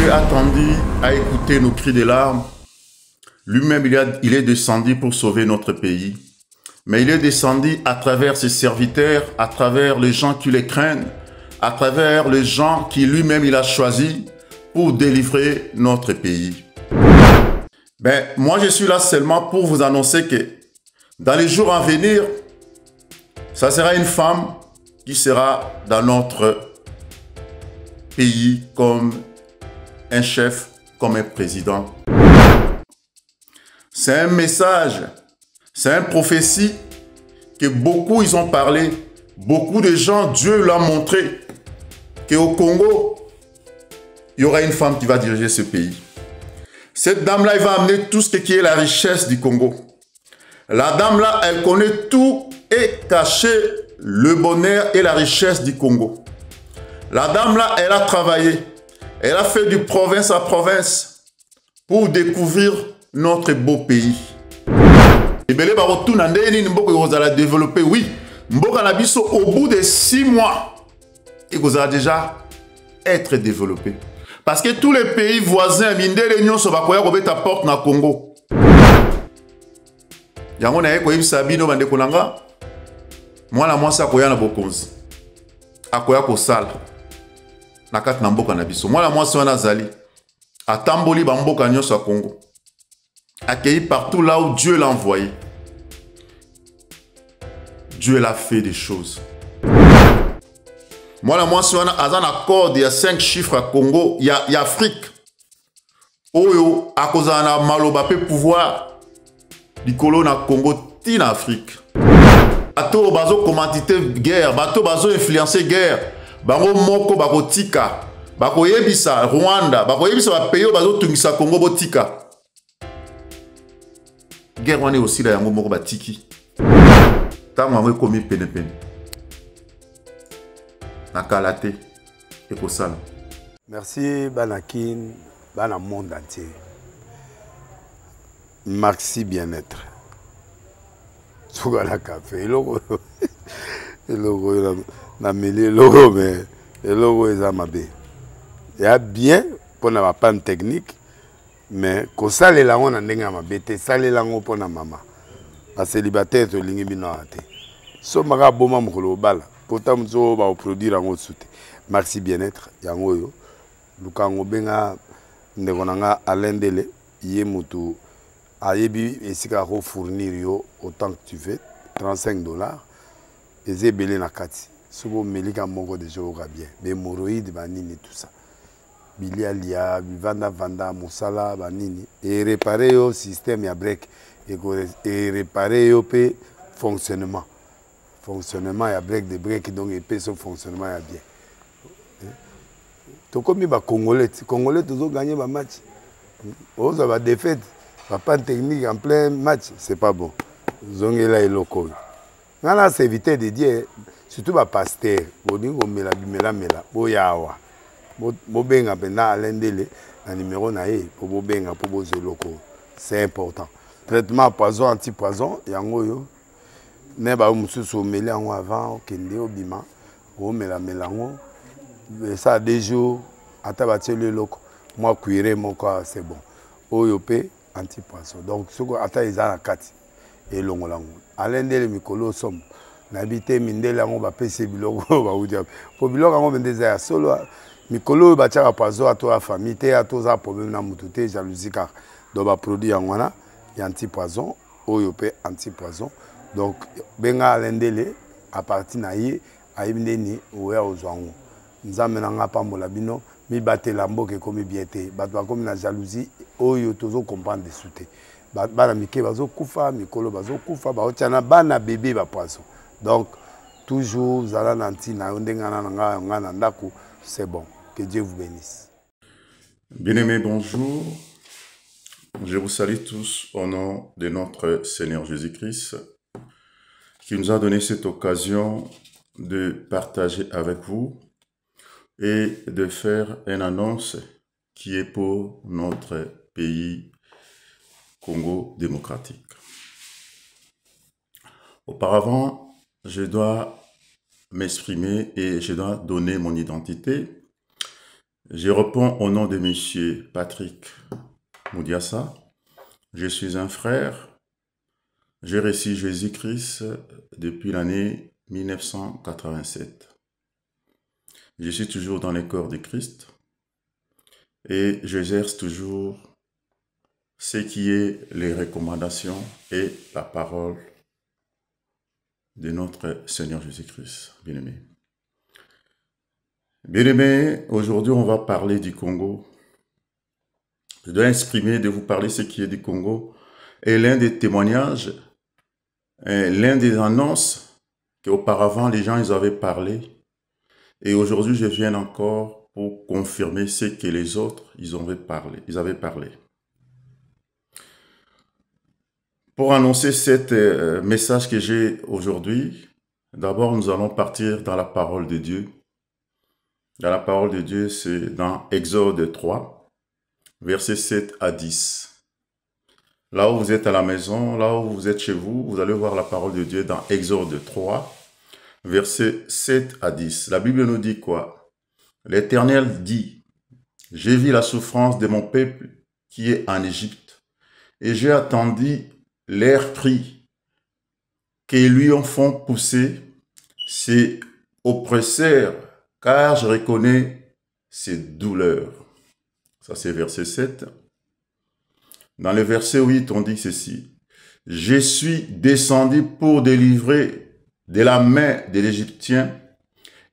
s'est attendu à écouter nos cris de larmes. Lui-même, il est descendu pour sauver notre pays. Mais il est descendu à travers ses serviteurs, à travers les gens qui les craignent, à travers les gens qui lui-même il a choisi pour délivrer notre pays. Ben, moi, je suis là seulement pour vous annoncer que dans les jours à venir, ça sera une femme qui sera dans notre pays comme un chef, comme un président. C'est un message, c'est une prophétie que beaucoup ils ont parlé. Beaucoup de gens, Dieu l'a montré qu'au Congo, il y aura une femme qui va diriger ce pays. Cette dame-là, elle va amener tout ce qui est la richesse du Congo. La dame-là, elle connaît tout et caché le bonheur et la richesse du Congo. La dame-là, elle a travaillé. Elle a fait du province à province pour découvrir notre beau pays. Et bien, les développer, oui. Au bout de 6 mois, il va déjà être développé. Parce que tous les pays voisins, l'Union européenne ta porte na Congo. Yango na yeko ibisabino bande kolanga. Mwana mwasi akoya na bokonzi. Akoya kosala. Na kati na mboka na biso. Mwana mwasi wana zali. Atamboli ba mboka nyonso ya Congo. Accueilli partout là où Dieu l'a envoyé. Dieu l'a fait des choses. Moi, moi, si on a un accord, il y a 5 chiffres à Congo, il y a Afrique. Oyo, à cause de la maloba peut pouvoir, du colon à Congo, tin Afrique. Bato bazo commandité guerre, bato bazo influencé guerre, bango moko bako tika, bako yebisa Rwanda, bako yebisa ba pays bazo tungisa Congo botika. Guerre on est aussi là yango moko batiki. Tant moi komi pene. Nakalate et Kosala. Merci Banakin, Bana monde entier. Maxi bien-être. Sougala café, logo na mêlé logo mais logo est amabé. Il y a bien pour na panne technique mais Kosala la on ndenga mabete, salé la ngo pour na mama. La célibataire to lingi bino ate. So maka boma mokolo bala. Pourtant, nous va produire en haut soute. Merci bien-être. Yango yo. Lukango benga ndekonanga Alain Dele. Yé mutu ayebi esika ko fournir yo autant que tu veux. $35. Eze belé na kati. Sobo melika moko de jo bien. Be moroïde banini tout ça. Bilia lia, vanda musala banini. Et réparer yo système ya break et réparer yo pe fonctionnement. Fonctionnement, il y a break, donc il peut son fonctionnement bien. Tout comme les Congolais, toujours gagné le match. Ils ont défaite, pas de technique en plein match, c'est pas bon. Ils ont là et local. Là, c'est éviter de dire, surtout les pasteurs, ils ont mela, boyawa. Bobenga pendant l'endele, un numéro naé, pour bobenga, pour bozer local. C'est important. Traitement poison, anti-poison, yango. Mais bah on mêlé en avant kende obima on mélange ça a des jours à tabater le loco moi cuire mon corps c'est bon oyopé anti-poisson donc ce que ata isa na kati et longolango alendele mikolo somme n'habiter mindele ngo ba pese biloko ba udia po biloko ngo bendeza ya solo mikolo ba tchaka poisson à toi famille te à toi ça problème na mututé jalousie car do ba produit en wana y anti-poisson oyopé anti-poisson. Donc, benga alendele à partir naïe aïbneni oué aux ango. Nous amenons pas molabino mi batte lambo que comme biété. Batwa comme la jalousie oyo tozo comprendre de souté. Bana mike bazo kufa mikolo bazo kufa ba otiana bana bébé ba poisson. Donc toujours zala nanti na ondenga na nga ndako c'est bon. Que Dieu vous bénisse. Bien-aimés, bonjour. Je vous salue tous au nom de notre Seigneur Jésus-Christ, qui nous a donné cette occasion de partager avec vous et de faire une annonce qui est pour notre pays Congo démocratique. Auparavant, je dois m'exprimer et je dois donner mon identité. Je réponds au nom de M. Patrick Moudiassa. Je suis un frère. J'ai reçu Jésus-Christ depuis l'année 1987. Je suis toujours dans le corps de Christ et j'exerce toujours ce qui est les recommandations et la parole de notre Seigneur Jésus-Christ, bien-aimé. Bien-aimé, aujourd'hui on va parler du Congo. Je dois exprimer, de vous parler ce qui est du Congo et l'un des témoignages, l'un des annonces qu'auparavant les gens ils avaient parlé. Et aujourd'hui, je viens encore pour confirmer ce que les autres, ils avaient parlé. Pour annoncer ce message que j'ai aujourd'hui, d'abord, nous allons partir dans la parole de Dieu. Dans la parole de Dieu, c'est dans Exode 3, versets 7 à 10. Là où vous êtes à la maison, là où vous êtes chez vous, vous allez voir la parole de Dieu dans Exode 3, versets 7 à 10. La Bible nous dit quoi? L'Éternel dit, « J'ai vu la souffrance de mon peuple qui est en Égypte, et j'ai attendu leur cri qu'ils lui en font pousser ses oppresseurs, car je reconnais ses douleurs. » Ça c'est verset 7. Dans le verset 8, on dit ceci, « Je suis descendu pour délivrer de la main de l'Égyptien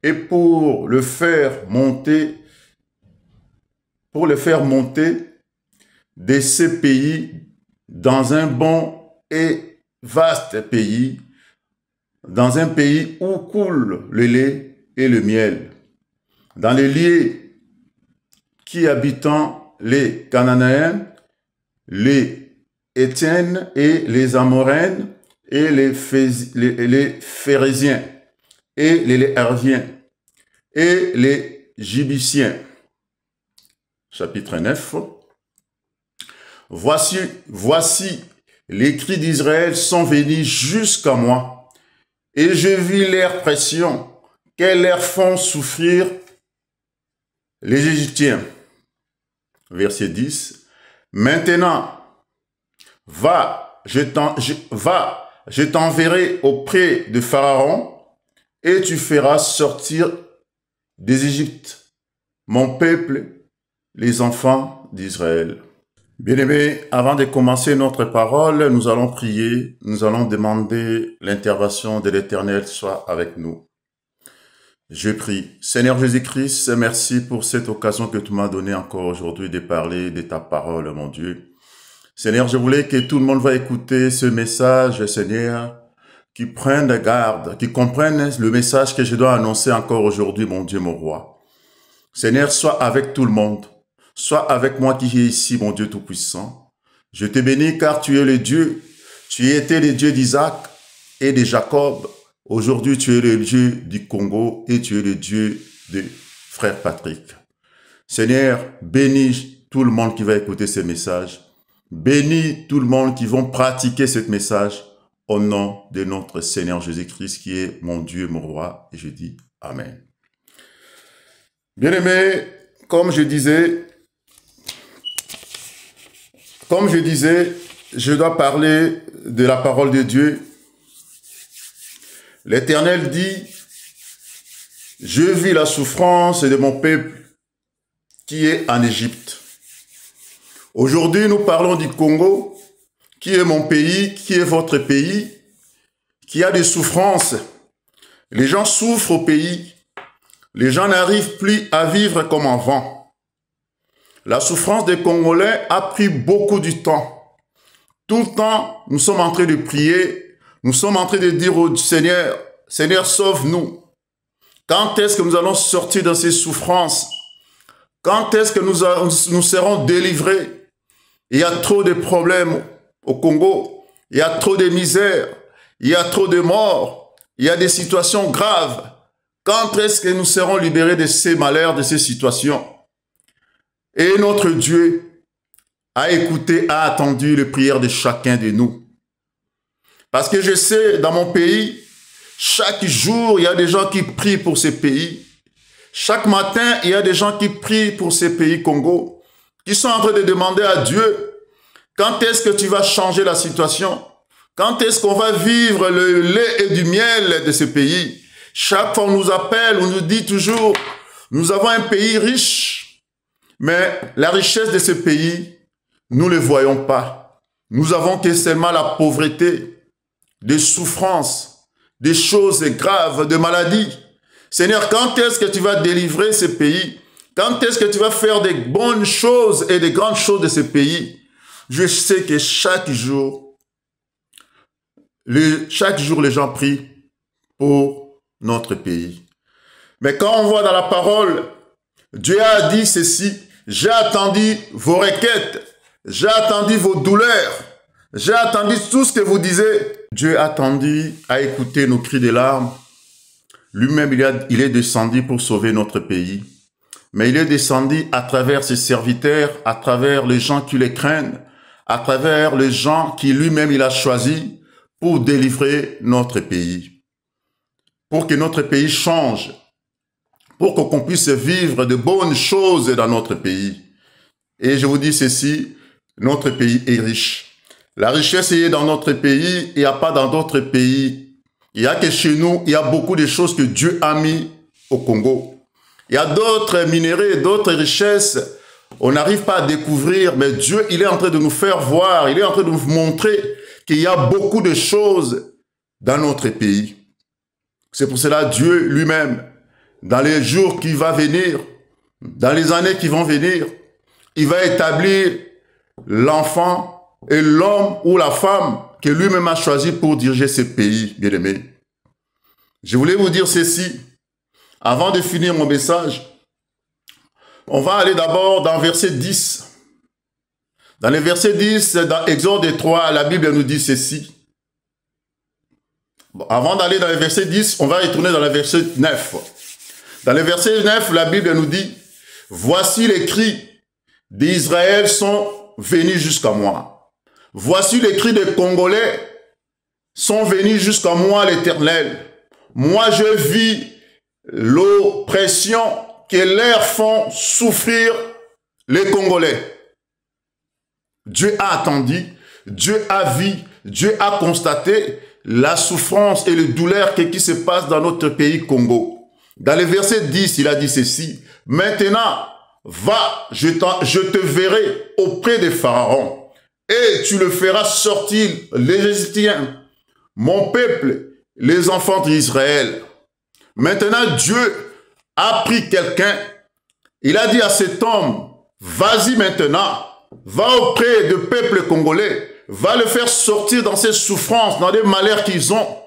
et pour le faire monter de ce pays dans un bon et vaste pays, dans un pays où coule le lait et le miel, dans les lieux qui habitent les Cananéens, les Hétiens et les Amoréens, et les Phérésiens, et les Herviens, et les Jébusiens. » Chapitre 9. Voici, les cris d'Israël sont venus jusqu'à moi, et je vis leur pression, qu'elles leur font souffrir les Égyptiens. Verset 10. Maintenant, je t'enverrai auprès de Pharaon, et tu feras sortir des Égyptes mon peuple, les enfants d'Israël. Bien-aimés, avant de commencer notre parole, nous allons prier, nous allons demander l'intervention de l'Éternel soit avec nous. Je prie. Seigneur Jésus-Christ, merci pour cette occasion que tu m'as donnée encore aujourd'hui de parler de ta parole, mon Dieu. Seigneur, je voulais que tout le monde va écouter ce message, Seigneur, qui prenne garde, qui comprenne le message que je dois annoncer encore aujourd'hui, mon Dieu, mon roi. Seigneur, sois avec tout le monde. Sois avec moi qui est ici, mon Dieu Tout-Puissant. Je te bénis car tu es le Dieu. Tu étais le Dieu d'Isaac et de Jacob. Aujourd'hui, tu es le Dieu du Congo et tu es le Dieu de frère Patrick. Seigneur, bénis tout le monde qui va écouter ce message. Bénis tout le monde qui vont pratiquer ce message au nom de notre Seigneur Jésus-Christ qui est mon Dieu, mon roi. Et je dis Amen. Bien-aimés, comme je disais, je dois parler de la parole de Dieu. L'Éternel dit, « Je vis la souffrance de mon peuple qui est en Égypte. » Aujourd'hui, nous parlons du Congo, qui est mon pays, qui est votre pays, qui a des souffrances. Les gens souffrent au pays. Les gens n'arrivent plus à vivre comme avant. La souffrance des Congolais a pris beaucoup de temps. Tout le temps, nous sommes en train de prier. Nous sommes en train de dire au Seigneur, « Seigneur, sauve-nous. » Quand est-ce que nous allons sortir de ces souffrances? Quand est-ce que nous serons délivrés? Il y a trop de problèmes au Congo. Il y a trop de misère. Il y a trop de morts. Il y a des situations graves. Quand est-ce que nous serons libérés de ces malheurs, de ces situations? Et notre Dieu a écouté, a attendu les prières de chacun de nous. Parce que je sais, dans mon pays, chaque jour, il y a des gens qui prient pour ces pays. Chaque matin, il y a des gens qui prient pour ces pays Congo, qui sont en train de demander à Dieu, quand est-ce que tu vas changer la situation? Quand est-ce qu'on va vivre le lait et du miel de ce pays? Chaque fois on nous appelle, on nous dit toujours, nous avons un pays riche, mais la richesse de ce pays, nous ne le voyons pas. Nous avons que seulement la pauvreté, des souffrances, des choses graves, de maladies. Seigneur, quand est-ce que tu vas délivrer ce pays? Quand est-ce que tu vas faire des bonnes choses et des grandes choses de ce pays? Je sais que chaque jour, les gens prient pour notre pays. Mais quand on voit dans la parole, Dieu a dit ceci, j'ai attendu vos requêtes, j'ai attendu vos douleurs, j'ai attendu tout ce que vous disiez. Dieu a attendu à écouter nos cris de larmes. Lui-même, il est descendu pour sauver notre pays. Mais il est descendu à travers ses serviteurs, à travers les gens qui les craignent, à travers les gens qui lui-même il a choisi pour délivrer notre pays. Pour que notre pays change. Pour qu'on puisse vivre de bonnes choses dans notre pays. Et je vous dis ceci, notre pays est riche. La richesse est dans notre pays, il n'y a pas dans d'autres pays. Il y a que chez nous, il y a beaucoup de choses que Dieu a mis au Congo. Il y a d'autres minéraux, d'autres richesses, on n'arrive pas à découvrir, mais Dieu, il est en train de nous faire voir, il est en train de nous montrer qu'il y a beaucoup de choses dans notre pays. C'est pour cela Dieu lui-même, dans les jours qui vont venir, dans les années qui vont venir, il va établir l'enfant et l'homme ou la femme que lui-même a choisi pour diriger ce pays, bien-aimés. Je voulais vous dire ceci, avant de finir mon message. On va aller d'abord dans verset 10. Dans le verset 10, dans Exode 3, la Bible nous dit ceci. Bon, avant d'aller dans le verset 10, on va retourner dans le verset 9. Dans le verset 9, la Bible nous dit, « Voici les cris d'Israël sont venus jusqu'à moi. Voici les cris des Congolais sont venus jusqu'à moi, l'Éternel. Moi, je vis l'oppression que leur font souffrir les Congolais. » Dieu a attendu, Dieu a vu, Dieu a constaté la souffrance et le douleur qui se passe dans notre pays Congo. Dans le verset 10, il a dit ceci, « Maintenant, va, je te verrai auprès des pharaons, et tu le feras sortir les Égyptiens, mon peuple, les enfants d'Israël. » Maintenant, Dieu a pris quelqu'un, il a dit à cet homme, « Vas-y maintenant, va auprès du peuple congolais, va le faire sortir dans ses souffrances, dans les malheurs qu'ils ont.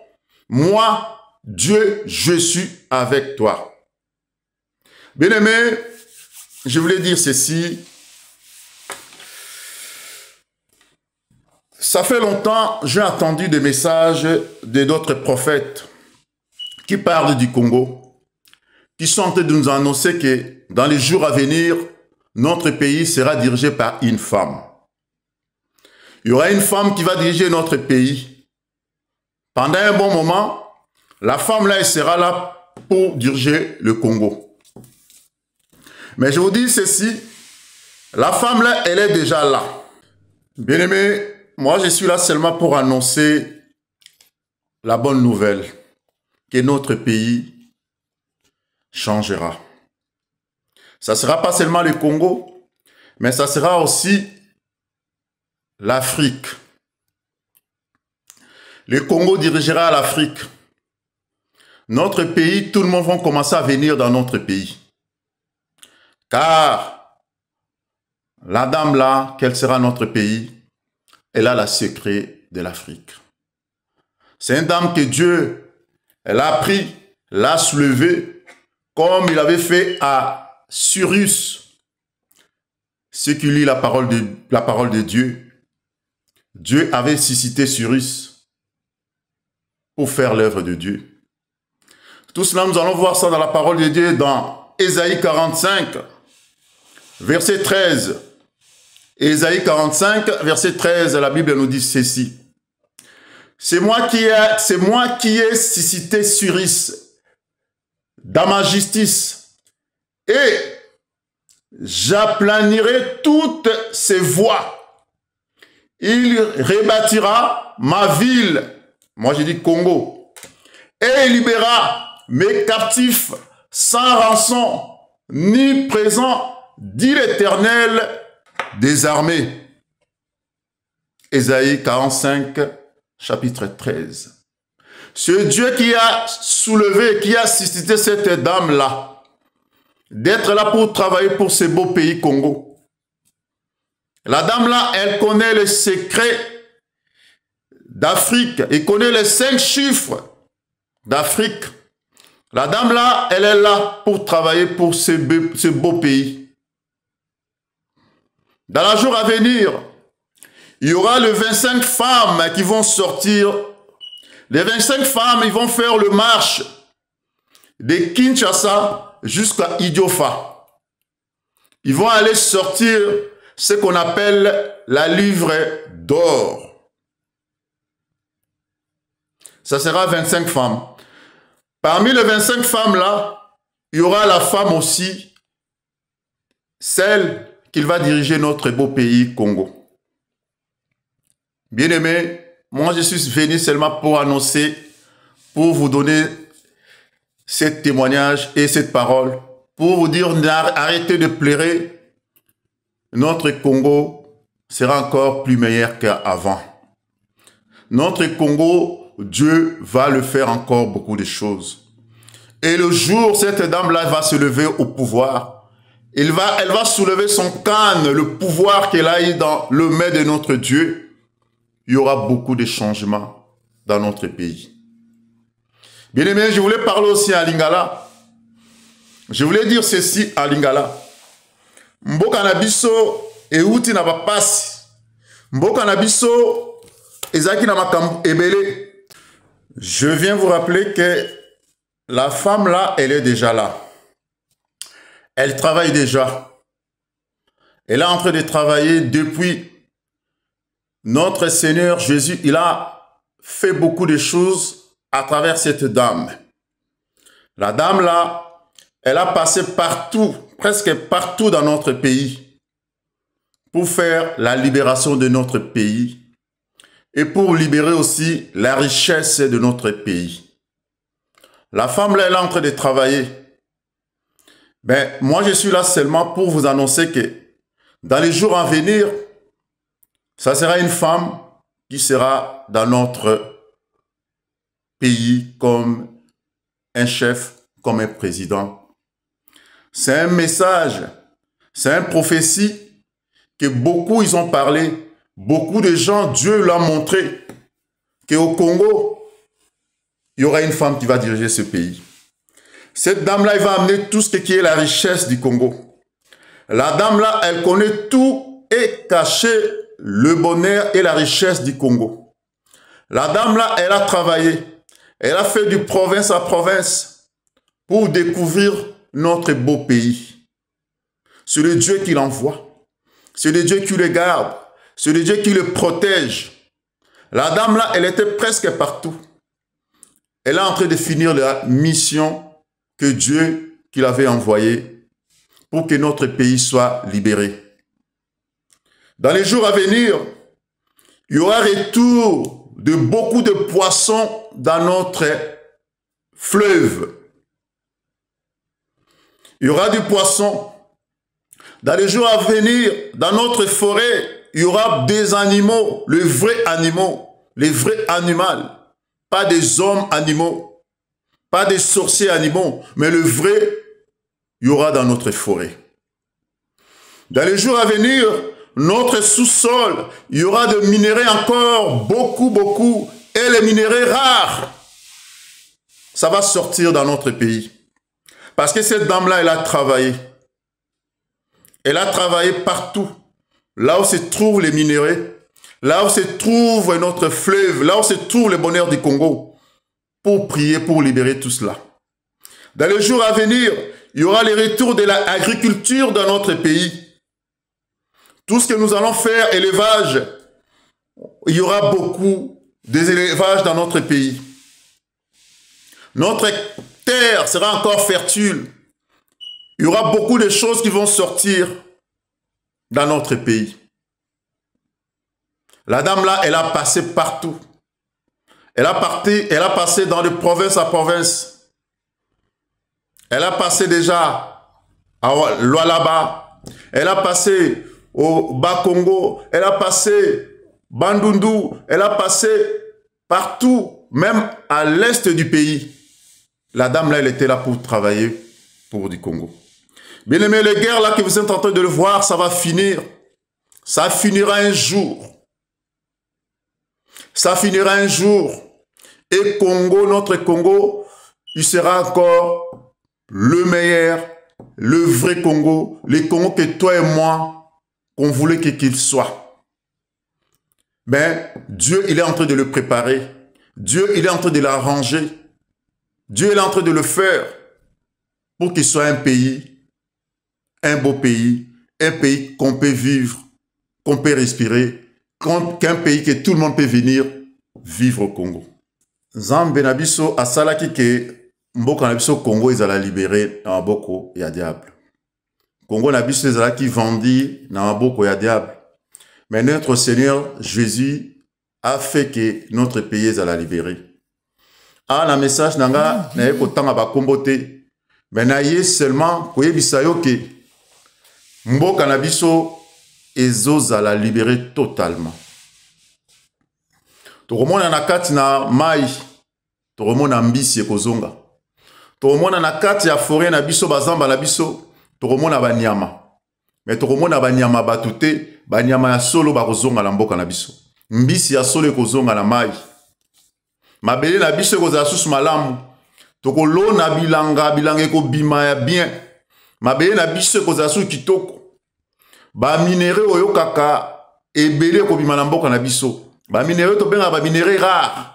Moi, Dieu, je suis avec toi. » Bien-aimés, je voulais dire ceci. Ça fait longtemps, j'ai entendu des messages d'autres prophètes qui parlent du Congo, qui sont en train de nous annoncer que dans les jours à venir, notre pays sera dirigé par une femme. Il y aura une femme qui va diriger notre pays. Pendant un bon moment, la femme là, elle sera là pour diriger le Congo. Mais je vous dis ceci, la femme là, elle est déjà là. Bien-aimés, moi je suis là seulement pour annoncer la bonne nouvelle, que notre pays changera. Ça ne sera pas seulement le Congo, mais ça sera aussi l'Afrique. Le Congo dirigera l'Afrique. Notre pays, tout le monde va commencer à venir dans notre pays. Car la dame là, quel sera notre pays, elle a la secret de l'Afrique. C'est une dame que Dieu, elle a pris, l'a soulevée, comme il avait fait à Cyrus. Ceux qui lisent la parole de Dieu, Dieu avait suscité Cyrus pour faire l'œuvre de Dieu. Tout cela, nous allons voir ça dans la parole de Dieu dans Ésaïe 45, verset 13. Ésaïe 45, verset 13, la Bible nous dit ceci. C'est moi qui ai suscité Cyrus dans ma justice et j'aplanirai toutes ses voies. Il rebâtira ma ville, moi j'ai dit Congo, et il libérera mes captifs sans rançon, ni présent, dit l'Éternel des armées. Ésaïe 45, chapitre 13. Ce Dieu qui a soulevé, qui a suscité cette dame-là, d'être là pour travailler pour ce beau pays Congo. La dame-là, elle connaît les secrets d'Afrique, elle connaît les 5 chiffres d'Afrique. La dame-là, elle est là pour travailler pour ce beau pays. Dans la jour à venir, il y aura les 25 femmes qui vont sortir. Les 25 femmes, ils vont faire le marche de Kinshasa jusqu'à Idiofa. Ils vont aller sortir ce qu'on appelle la livre d'or. Ça sera 25 femmes. Parmi les 25 femmes-là, il y aura la femme aussi, celle qui va diriger notre beau pays, Congo. Bien-aimés, moi je suis venu seulement pour annoncer, pour vous donner ce témoignage et cette parole, pour vous dire arrêtez de pleurer, notre Congo sera encore plus meilleur qu'avant. Notre Congo, Dieu va le faire encore beaucoup de choses. Et le jour, cette dame-là va se lever au pouvoir. Elle va soulever son canne, le pouvoir qu'elle a eu dans le main de notre Dieu. Il y aura beaucoup de changements dans notre pays. Bien aimé, je voulais parler aussi à Lingala. Je voulais dire ceci à Lingala. Mboka na biso euti na bapasi. Mboka na biso ezaki na makambo ebele. Je viens vous rappeler que la femme là, elle est déjà là. Elle travaille déjà. Elle est en train de travailler depuis. Notre Seigneur Jésus, il a fait beaucoup de choses à travers cette dame. La dame là, elle a passé partout, presque partout dans notre pays pour faire la libération de notre pays et pour libérer aussi la richesse de notre pays. La femme là, elle est en train de travailler. Ben, moi, je suis là seulement pour vous annoncer que dans les jours à venir, ça sera une femme qui sera dans notre pays comme un chef, comme un président. C'est un message, c'est une prophétie que beaucoup ils ont parlé. Beaucoup de gens, Dieu l'a montré qu'au Congo, il y aura une femme qui va diriger ce pays. Cette dame-là, elle va amener tout ce qui est la richesse du Congo. La dame-là, elle connaît tout et cacher le bonheur et la richesse du Congo. La dame-là, elle a travaillé. Elle a fait du province à province pour découvrir notre beau pays. C'est le Dieu qui l'envoie. C'est le Dieu qui le garde. C'est le Dieu qui le protège. La dame-là, elle était presque partout. Elle est en train de finir la mission que Dieu qu'il avait envoyée pour que notre pays soit libéré. Dans les jours à venir, il y aura retour de beaucoup de poissons dans notre fleuve. Il y aura du poisson. Dans les jours à venir, dans notre forêt, il y aura des animaux, les vrais animaux, les vrais animaux, pas des hommes animaux, pas des sorciers animaux, mais le vrai, il y aura dans notre forêt. Dans les jours à venir, notre sous-sol, il y aura de minéraux encore beaucoup, et les minéraux rares, ça va sortir dans notre pays. Parce que cette dame-là, elle a travaillé. Elle a travaillé partout. Là où se trouvent les minéraux, là où se trouve notre fleuve, là où se trouve le bonheur du Congo, pour prier, pour libérer tout cela. Dans les jours à venir, il y aura le retour de l'agriculture dans notre pays. Tout ce que nous allons faire, élevage, il y aura beaucoup d'élevages dans notre pays. Notre terre sera encore fertile. Il y aura beaucoup de choses qui vont sortir dans notre pays. La dame là, elle a passé partout. Elle a passé dans de province à province. Elle a passé déjà à Lualaba. Elle a passé au Bas-Congo. Elle a passé Bandundu. Elle a passé partout, même à l'est du pays. La dame là, elle était là pour travailler pour du Congo. Bien aimé, les guerres là que vous êtes en train de le voir, ça va finir. Ça finira un jour. Ça finira un jour. Et Congo, notre Congo, il sera encore le meilleur, le vrai Congo, le Congo que toi et moi, qu'on voulait qu'il soit. Mais Dieu, il est en train de le préparer. Dieu, il est en train de l'arranger. Dieu, il est en train de le faire pour qu'il soit un pays, un beau pays, un pays qu'on peut vivre, qu'on peut respirer, qu'un pays que tout le monde peut venir vivre au Congo. Nzambe na biso asalaki ke mboka na biso Congo ezala libéré na maboko ya diable. Congo na biso ezalaki vendi na maboko ya diable. Mais notre Seigneur Jésus a fait que notre pays ezala libéré. Ah, la message nanga na yeko tanga ba kombote. Mais na ye seulement koyebisa yo ke mboka na biso ezozala libéré totalement. Toromona na kati na mai, toromona mbisi ekozonga. Toromona na kati ya forêt na biso bazamba na biso, toromona banyama. Mais toromona banyama batute, banyama ya solo bakozonga na mboka na biso. Mbisi ya solo ekozonga na mai. Mabele na biso ekozala susu malamu. Tokolona bilanga ekobima ya bien. Mabele na biso ekozala susu kitoko. Ba minere oyo kaka ebele ekobima na mboka na biso. Ba minere to benga ba minere rare.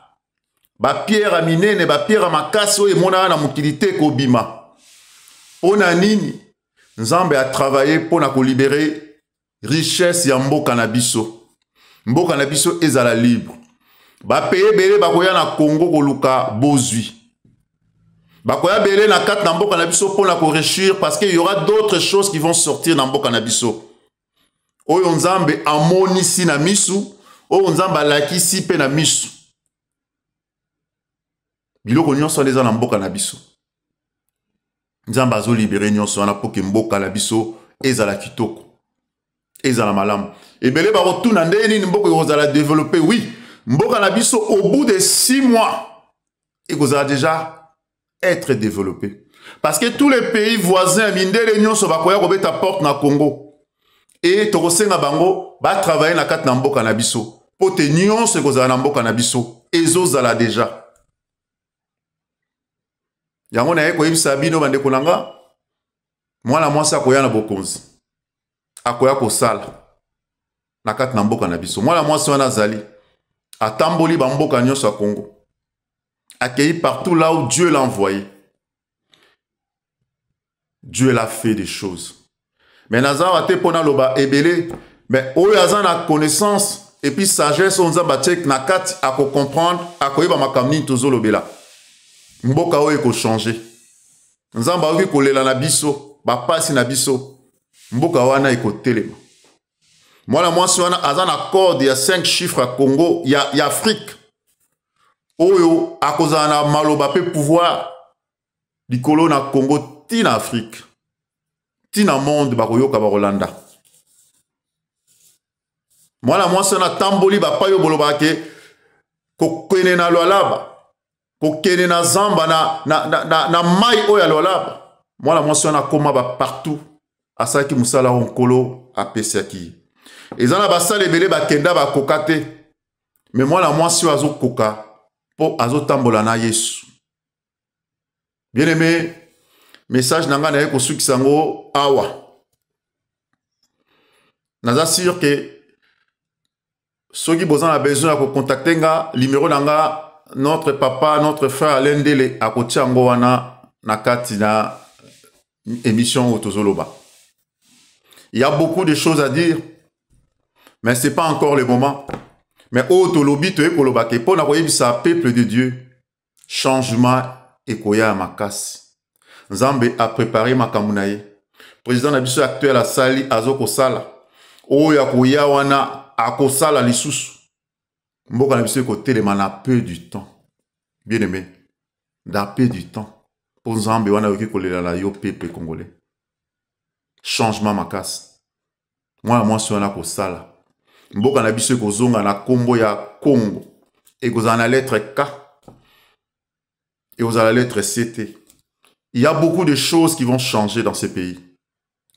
Ba pierre minene, ba pierre makasi oyo emona na mokilité kobima. Pona nini Nzambe a travaillé pona ko libérer richesse ya mboka na biso. Mboka na biso ezala libre. Ba paye belé bakoya na Congo koluka bozui. Bakoya belé na kat na mboka na biso pona ko réussir parce qu'il y aura d'autres choses qui vont sortir na mboka na biso. Oyo Nzambe amonisi na misu. Oyo Nzambe alakisi pe na misu. Biloko nyonso eza na mboka na biso. Nzambe azo libéré nyonso wana po ke mboka na biso ezala kitoko. Ezala malamu. Ebele ba rotuna ndeni mboka ezala développer, oui. Mboka na biso au bout de 6 mois ezala déjà être développé. Parce que tous les pays voisins mindele nyonso bakoya kobeta porte na Congo. Et tokosenga bango ba travailler na kati na mboka na biso. Pote nyonso ezala na mboka na biso ezozala déjà. Yango na ye koyebisa bino bandeko nanga mwana mwasi akoya na bokonzi akoya kosala na kati na mboka na biso. Mwana mwasi wana azali atamboli ba mboka nyonso ya Congo, accueilli partout là où Dieu l'a envoyé. Dieu l'a fait des choses. Mais naza ate pona loba ebele, mais oyo aza na connaissance et puis sagesse on nzamba check na kati ako comprendre akoyeba makamni tozolobela. Mboka oyo ko changer. Nzamba oki kolela na biso, ba pasi na biso. Mboka wana eko telema. Mwana mwasi wana aza na code ya 5 chiffres à Congo, ya Afrique. Oyo akozana na maloba pe pouvoir likolo na Congo tina Afrique. Tina monde bakoyoka barolanda. Mwana mwasi wana tamboli ba payo boloba ke kokene na Lualaba. Kokene na zamba na mai oya Lualaba. Mwana mwasi wana koma ba partout. Asaki musala onkolo apesiaki. Ezana basale ebele bakenda bakoka te. Mais mwana mwasi azo koka po azo tambola na Yesu. Bien aimé, message nanga na yeko sukisango awa. Naza sûr que soki bozan a besoin de contacter nga numéro nanga notre papa, notre frère Alain Dele akotiango wana na kati na émission Otozoloba. Il y a beaucoup de choses à dire, mais ce n'est pas encore le moment. Mais Otolobi to ekoloba ke pona koyebisa peuple de Dieu, changement ekoya makasi. Nzambe a préparé makambo na ye. président na biso actuel asali azoko sala oyo akoya wana akosala lisusu mboka na biso ko telema na peu du temps bien aimé dans peu du temps pour nzambe wana yoki kolela na yo peuple congolais changement makasi moi wana ko sala mboka na biso ko zonga na kombo ya Congo et vous en la lettre K et vous en la lettre CT. Il y a beaucoup de choses qui vont changer dans ce pays.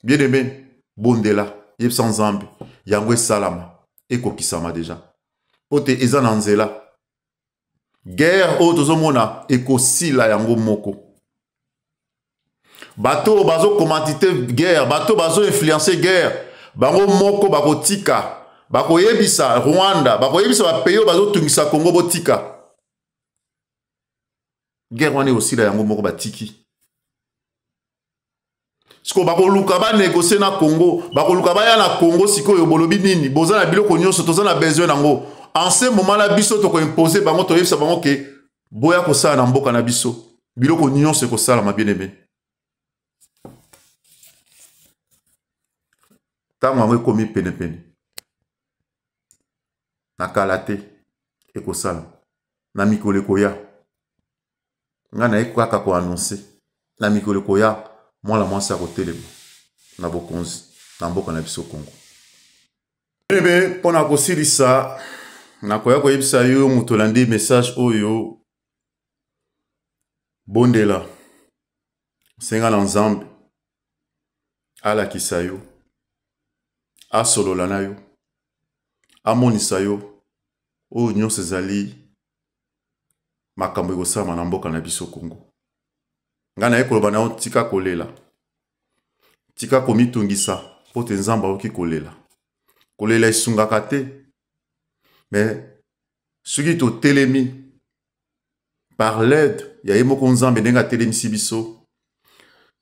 Bien aimé, Bondela, Yep Sanzambi, Yangwe Salama, Eko Kisama déjà. Ote Ezan Anzela. Guerre Otozomona, Eko Sila Yango Moko. Bateau Bazo commandité guerre, bateau Bazo influencé guerre. Bango Moko Bako Tika, Bako Yebisa, Rwanda, Bako Yebisa Bapeyo Bazo Tungisa Congo Botika. Guerre wane aussi la Yango Moko Batiki. Siko bako luka ba négocier na Congo, bako luka ba ya na Congo siko yo bolobi nini, boza na biloko nyonso toza na besoin nango. En ce moment la biso to ko imposer bango to yebisa bango ke boya ko sala na mboka na biso. Biloko nyonso ko sala ma bien-aimé. Tango amwe komi pene. Na kalate e ko sala. Na mikole koya. Ngana ekaka ko annoncer. Na mikole koya. Moi la moi ça côté les na bokonzi na mboka na biso Congo. Ebe pona ko silisa na koya ko yebisa yo mutolandi message oyo Bondela senga na nzambe ala kisayo a solola na yo amonisa yo oyo nyonso ezali makambo ekosama na mboka na biso Congo. Ngana ekoloba na tika kolela. Tika komitungisa pote nzamba oki kolela. Kolela isungaka te. Mais soki to telemi par l'aide ya yemoko nzambe ndenga telemisi biso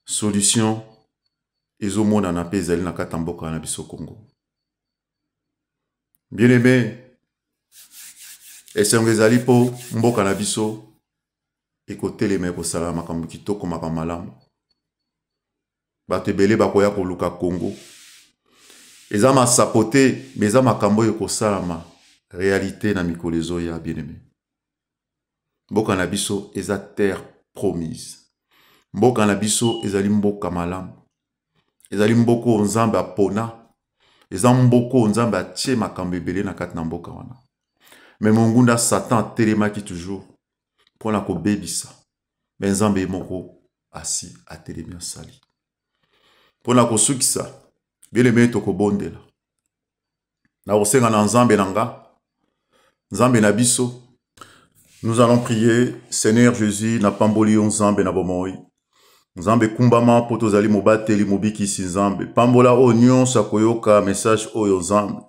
solution ezomona na pe ezali na kata mboka na biso Congo. Bien aimé, esengo ezali po mboka na biso ekotelema ekosala makambo kitoko makambo malamu. Bato ebele bakoya koluka Congo. Eza masapote, mais eza makambo ekosalama réalité na mikolo ezoya bien-aimé. Mboka na biso eza terre promise. Mboka na biso ezali mboka malamu. Ezali mboko nzambe apona. Eza mboko nzambe atie makambo ebele na kati na mboka wana. Mais mongunda Satan telemaki toujours pour la kobebisa. Mais nzambe moko asi atelemi asali. Pour la kosukisa, bien-aimé toko bondela. Na osenga na nzambe nanga. Nzambe na biso. Nous allons prier, Seigneur Jésus, na pamboli nzambe na bomoi. Nzambe kumbama poto zali mobateli mobikisi nzambe. Pambola o nyonso akoyoka message oyo nzambe.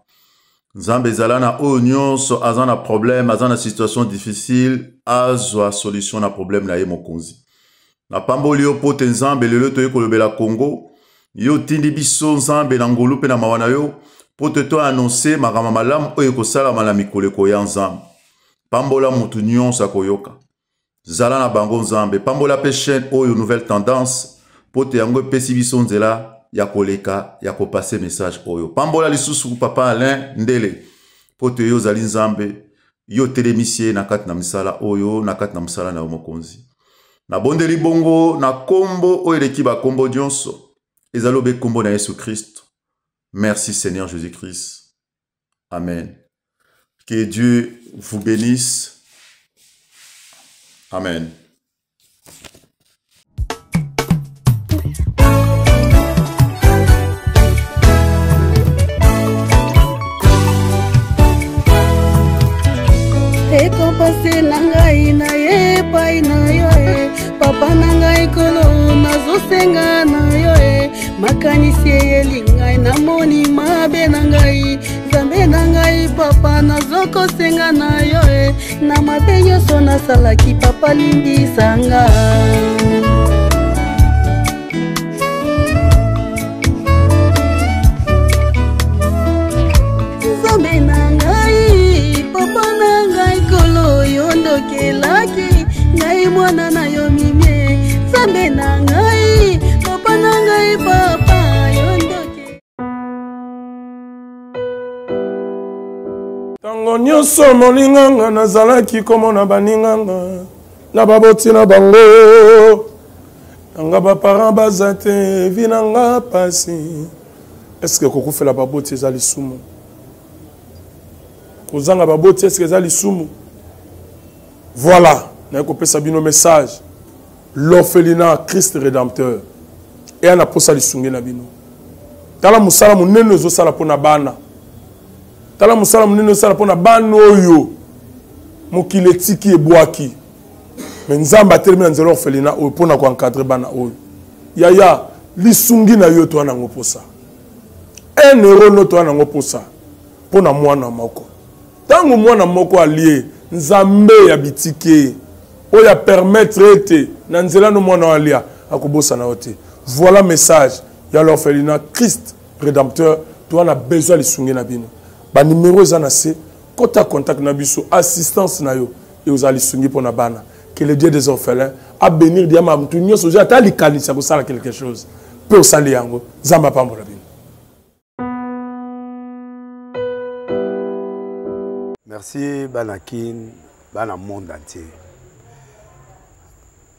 Nzambe zalana o nyonso azana problème, azana situation difficile, azwa solution na problème na ye mokonzi. Na pamboli yo pote nzambe lelo to yekolobela Congo, yo tindi biso nzambe na ngolu pe na mawana yo, pote to annoncer makama malamu oyo kosala mala mikolo koya nzambe. Pambola mutu nyonso akoyoka. Zala na bango nzambe, pambola pe chaîne oyo nouvelle tendance, pote yango pesi biso nzela ya koleka ya kopase message oyo. Pambola lisusu papa Alain Ndele, pote yo zali nzambe, yo telemisie na kati na misala oyo, na kati na misala na mokonzi. Na bondeli bongo, na kombo oyo leki ba kombo nyonso, ezalobe kombo na Yesu Christ. Merci Seigneur Jésus-Christ. Amen. Que Dieu vous bénisse. Amen. Ekompase na ngai na ye pai na yo e papa na ngai kolo nazosenga na yo e makanisi eyeli ngai namoni mabe na ngai Nzambe na ngai papa nazokosenga na yo e na mabe nyonso nasalaki papa limbisanga Nzambe na ngai papa na ngai kolo yondokelaki ngai mwana na yo mimie Nzambe na ngai papa na ngai papa nyonso molinganga nazalaki komona baninganga na baboti na bango nga baparent baza te vi na nga pasi. Est-ce que kokufela baboti eza lisumu? Kozanga baboti est-ce que eza lisumu? Voilà, na kopesa bino message. L'orphelinat Christ rédempteur et ana posa lisunge na bino. Tala musala munene zo sala pona bana. Tala musala munene zo sala pona bana oyo mokili etiki ebwaki. Mais nzamba termina nzelo orphelinat oyo pona ko encadrer bana oyo. Yaya lisungi na yo to ana ngoposa. 1 euro no to ana ngoposa pona mwana moko. Tango mwana moko allié nzambe ya bitike oya permettre ete na nzela no mwana alia akobosa na ote. Voilà message ya l'orphelinat Christ rédempteur to ana besoin lisungi na bino. Ba numéro za na se kota contact na biso assistance na yo et aux lisungi pona bana. Que le Dieu des orphelins a bénir diama mtu nyoso ja ta likanisa ko sala quelque chose. Peu sali yango zamba pambola bino. Merci Banakin, Bana monde entier.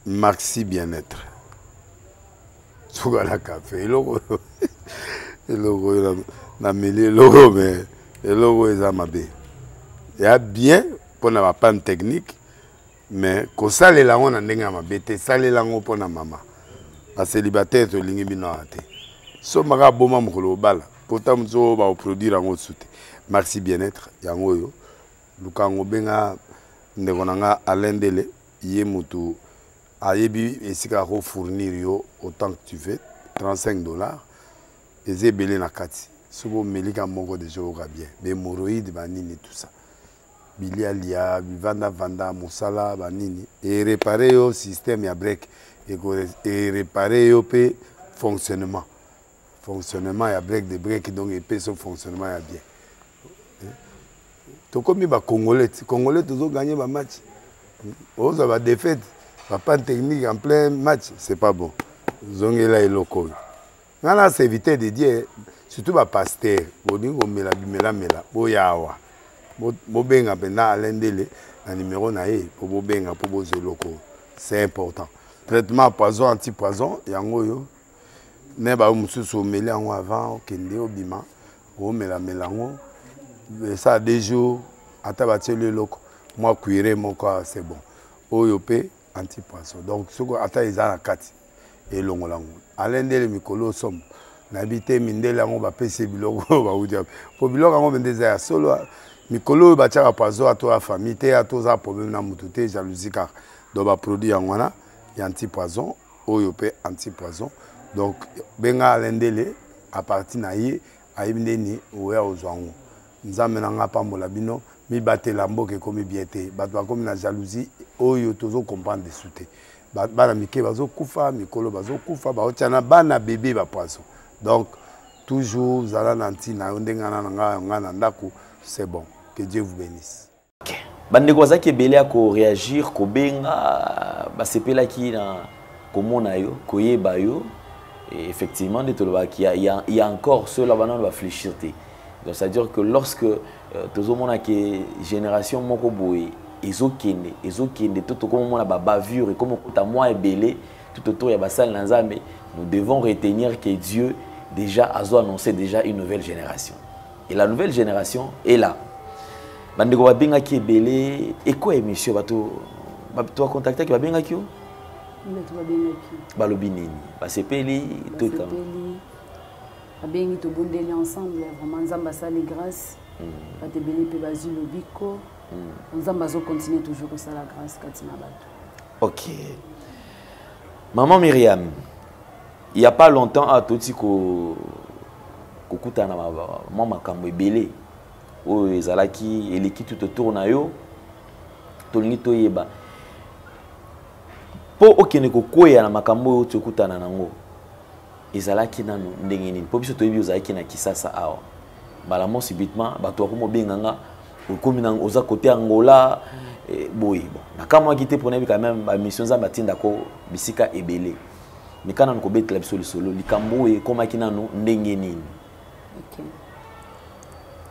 Maxi bien-être. Sougala café, logo na mêlé logo mais logo est amabé. Il y a bien pour na panne technique mais ko sale la on ndenga mabete sale la ngo pona mama. Ba célibataire to lingi bino ate. So maka boma mukolo bala. Pourtant mzo ba produire ngo soute. Maxi bien-être yango yo. Lukango benga ndekonanga alendele ye mutu ayebi esika ko fournir yo autant que tu veux $35 eze belé na kati subo melika moko de jour bien be moroïde banini tout ça bilialia vanda musala banini et réparer yo système ya break et réparer yo pe fonctionnement ya break de break donc et pe son fonctionnement ya bien. To comme ba congolais toujours gagner ba match. On va défaite, pas technique en plein match, c'est pas bon. Zongela et loco. Nana c'est éviter de dire surtout ba pasteur, bodingo mela boyawa. Bo benga pena alendele na numéro na e pour bo benga pour bo zeloko. C'est important. Traitement poison anti-poison yango yo. Ne ba mususu meli yango avant kende obima, o melango. Ça a des jours, à tabater le loco, moi cuiré mon corps, c'est bon. Oyopé, anti-poisson. Donc, ce qu'on attend, ils ont la carte. Et l'on l'a. Alain de Mikolo somme. N'habité Mindela, on va payer Bilogo, on va vous dire. Pour Bilogo, on va dire solo. Mikolo, va tirer à poisson à toi, famille, à toi, problème dans moutoute, jalousie, car. Donc, va produire en wana, il y a anti-poison, oyopé, anti-poison. Donc, benga Alain Dele, à partir d'ahí, à Ibneni, ou à Ozouango. Nous avons pambola bino mi batela mboke komi biete batwa komi na jalousie oyo tozo comprendre de souté bana mike bazo kufa mikolo bazo kufa ba otiana bana bébé ba poisson donc toujours zala nanti na ndengana ngana ndako c'est bon que Dieu vous bénisse. OK bande ko zaki belé ko réagir ko benga ba sepela ki na komona yo koyeba yo et effectivement de toloba ki il y a encore ceux là bana va fléchir. Donc c'est-à-dire que lorsque tout le monde a que génération moko boye ezokende tout comme on a bavure et comme ta moi est belé tout autour il y a basal nanzambe nous devons retenir que Dieu déjà a annoncé déjà une nouvelle génération et la nouvelle génération est là. Bandeko ba benga ki belé et quoi émission bato contacter ki ba benga ki yo balobi nini basepeli tout comme Abengi to bondeli ensemble vraiment nzamba sali grâce ba te beli pe bazi lobiko nzamba zo continuer toujours ça la grâce katina bato. OK. Maman Myriam, il y a pas longtemps à toti ko kutana mama makambo ebele o ezalaki eleki tout autour na yo tolingi to yeba po okene ko koya na makambo to kutana nango ezalaki nanu ndenge nini po biso toyebi ozalaki na Kisasa awa balamo subitement bato ko mobenganga okomi na oza côté Angola boy bon na kama kité pour na quand même ba mission za batinda ko bisika ebele mais kana ko betela biso solo likambo e koma kinanu ndenge nini. OK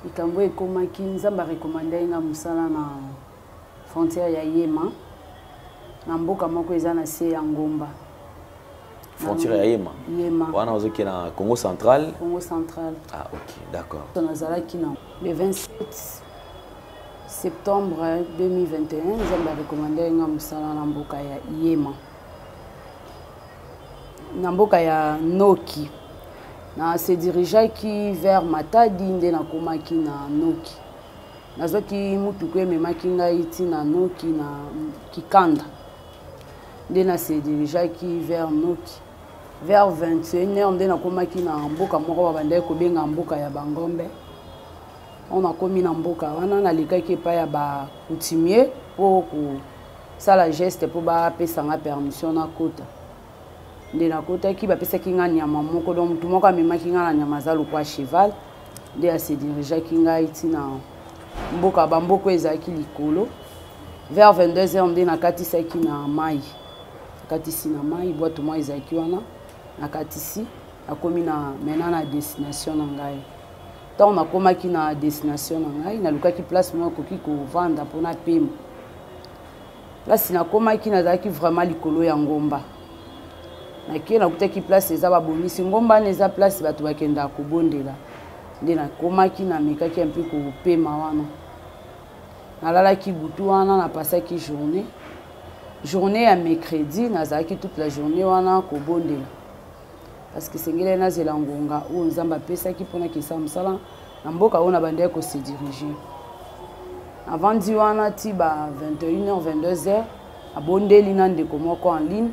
likambo ekomaki nzambe arekomande nga mosala na frontière ya Yema na mboka moko eza na se ya Ngomba. Frontière ya Yema. Yema. Wana ozoki na Congo central. Congo central. Ah ok, d'accord. Nazalaki na le 27 septembre 2021 nzambe arekomande nga mosala na mboka ya Yema. Na mboka ya Noki. Na se dirigeaki vers Matadi nde nakomaki na Noki. Nazoki mutuku ememaki ngai ti na Noki na Kikanda. Nde na se dirigeaki vers Noki. Vers 21h nde nakomaki na mboka moko babandaki kobenga mboka ya Bangombe. On nakomi na mboka wana nalikaki epai ya bakutimier mpo kosala geste mpo bapesanga permission na kota. Nde nakotaki bapesaki nga nyama moko donc mutu moko amemaki nga na nyama aza lokwa cheval nde ase dirigeaki ngai ti na mboka bamboko ezalaki likolo. Vers 22h nde nakatisaki na mai. Nakatisi na mai bwato mwa ezalaki wana nakatisi nakomi na mena na destination na ngai. Tant nakomaki na destination na ngai nalukaki place moko koki kovanda mpona pema. Place nakomaki nazalaki vraiment likolo ya Ngomba. Nake nakutaki place eza babomisi Ngomba neza place bato bakenda kobondela. Nde nakomaki na mekaki un peu kopema wana. Nalalaki butu wana napasaki journée. Journée ya mercredi nazalaki toute la journée wana kobondela. Parce que sengele nazela ngonga o nzamba apesaki mpona kisa mosala na mboka oyo na bandeki kose diriger. Avant di wana ti ba 21h 22h abondeli na ndeko moko en ligne.